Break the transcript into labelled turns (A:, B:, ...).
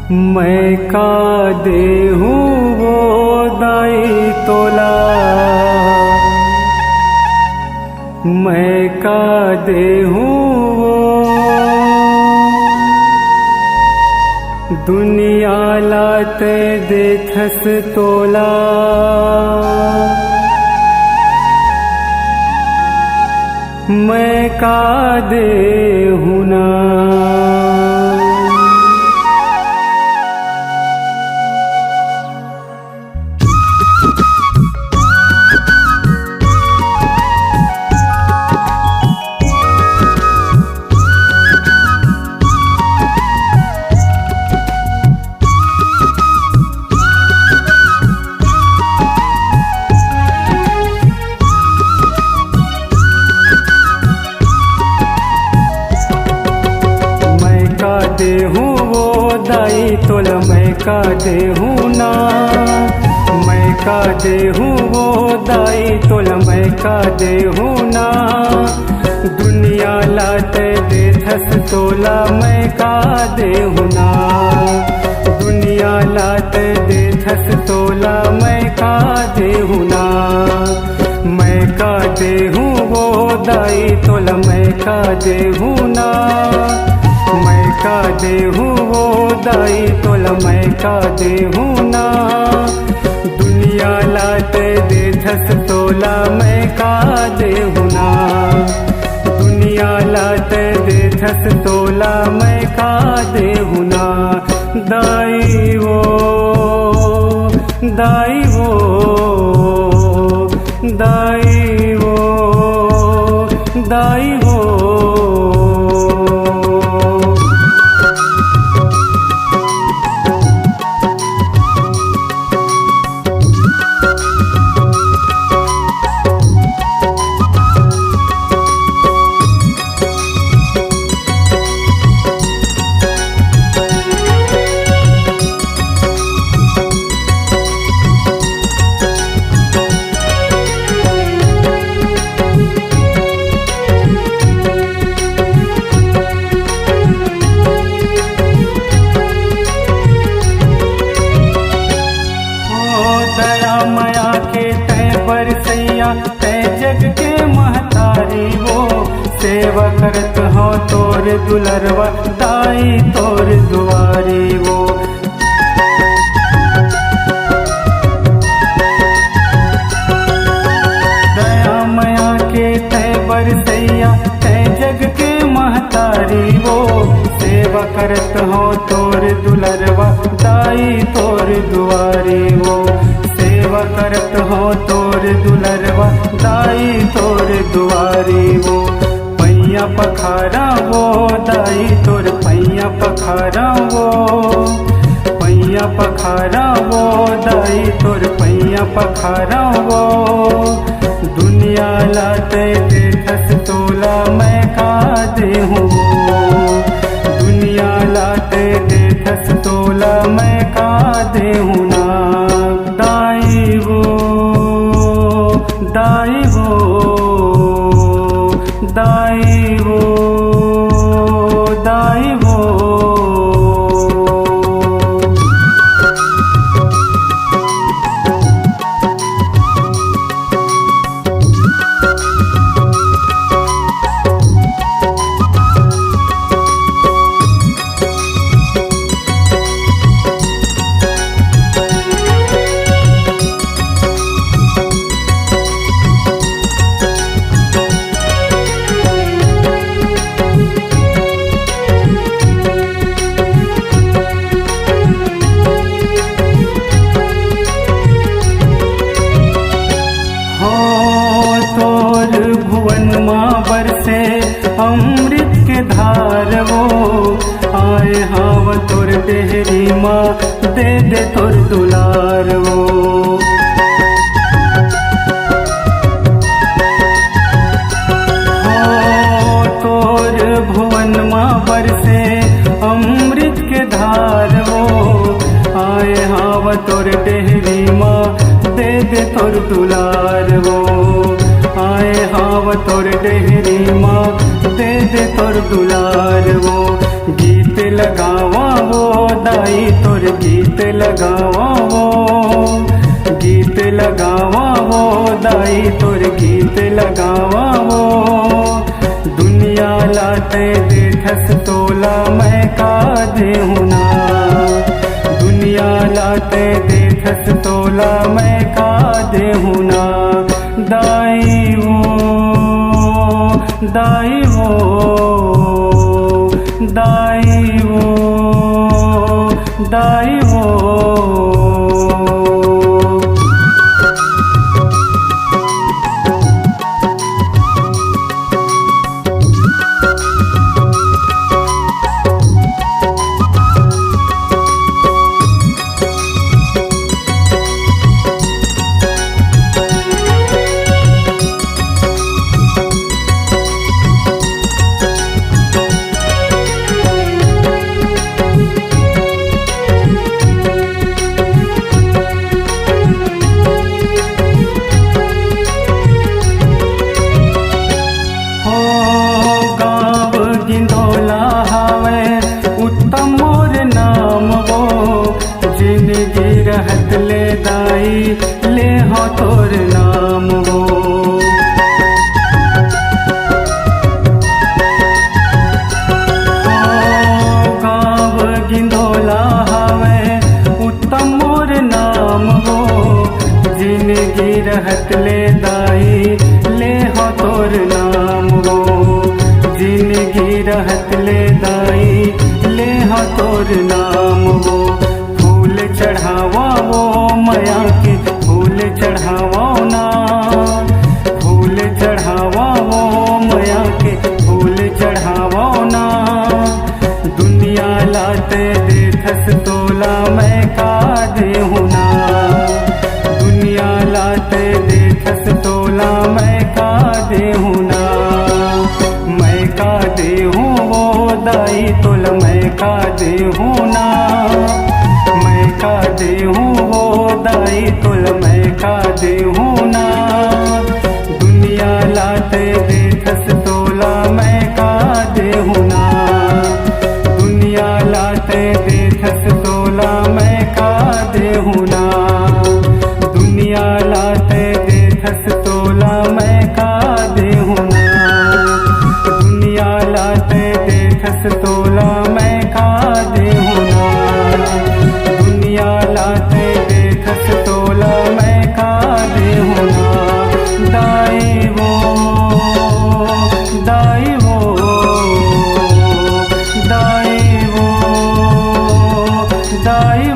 A: मैं का देहूँ वो दाई तोला, मैं का देहूँ वो दुनिया लाते देखस तोला। मैं का देहूँ ना देहूँ वो दाई तोला, मैं का देहूँ ना, मैं का देहूँ वो दाई तोला, मैं का देहूँ ना। दुनिया लाते देखस तोला, मैं का देहूँ ना, दुनिया लाते देखस तोला, मैं का देहूँ ना। मैं का देहूँ वो दाई तोला, मैं का देहूँ ना, मैं का देहूँ वो दाई तोला, मैं का देहूँ ना। दुनिया लाते देखस तोला, मैं का देहूँ ना, दुनिया लाते देखस तोला, मैं का देहूँ ना। दाई वो दाई वो दाई वो दाई वो बरसैया तै जग के महतारी वो, सेवा करत हो तोर दुलरवा दाई तोर दुआरी वो। दया मया के तै बरसैया तै जग के महतारी वो, सेवा करत हो तोर दुलरवा दाई तोर दुआरी वो। सेवा करत हो तोर दुलरवा दाई तोर दुआरी वो। पैया पखारा वो दाई तोर पैया पखारा वो, पैया पखारा वो दाई तोर पैया पखारा वो। दुनिया लाते देखस तोला, मैं का देहूँ वो, दुनिया लाते देखस तोला, मैं का देहूँ ना। दाई वो दाई वो दाई वो दाई वो। बरसे अमृत के धार वो, आए हाव तोर देहरी माँ दे दे तोर दुलार वो। तोर भुवन माँ बरसे अमृत के धार वो, आए हाव तोर देहरी माँ दे दे तोर दुलार वो। आए हाव तोर डेहरी माँ दे दे तोर दुलार वो। गीत लगावा वो दाई तोर गीत लगावा वो गीत लगावा वो दाई तोर गीत लगावा वो दुनिया लाते देखस तोला मैं का देहुना दुनिया लाते देखस तोला मैं का देहुना दाई वो दाई वो दाई वो दाई वो रहत ले दाई ले हो तोर नाम वो गाँव गिंदोला हवे उत्तम मोर नाम वो जिंदगी रहत ले दाई ले हो तोर नाम वो जिंदगी रहत ले दाई ले हो तोर नाम वो चढ़ावा वो माया के फूल चढ़ावा ना फूल चढ़ावा वो माया के फूल चढ़ावा ना दुनिया लाते देखस तोला मैं का देहुना दुनिया लाते देखस तोला मैं का देहुना मैं का देहूँ वो दाई तोल मैं का देहुना का देहूँ वो दाई तुल मैं का देहूँ ना दुनिया लाते देखस तोला मैं का देहूँ ना दुनिया लाते देखस तोला मैं का देहूँ ना दुनिया लाते देखस तोला मैं का देहूँ ना दुनिया लाते देखस तोला मैं का देहूँ ना लाते देखस तोला मैं का देहुना दाई वो दाई वो दाई वो दाई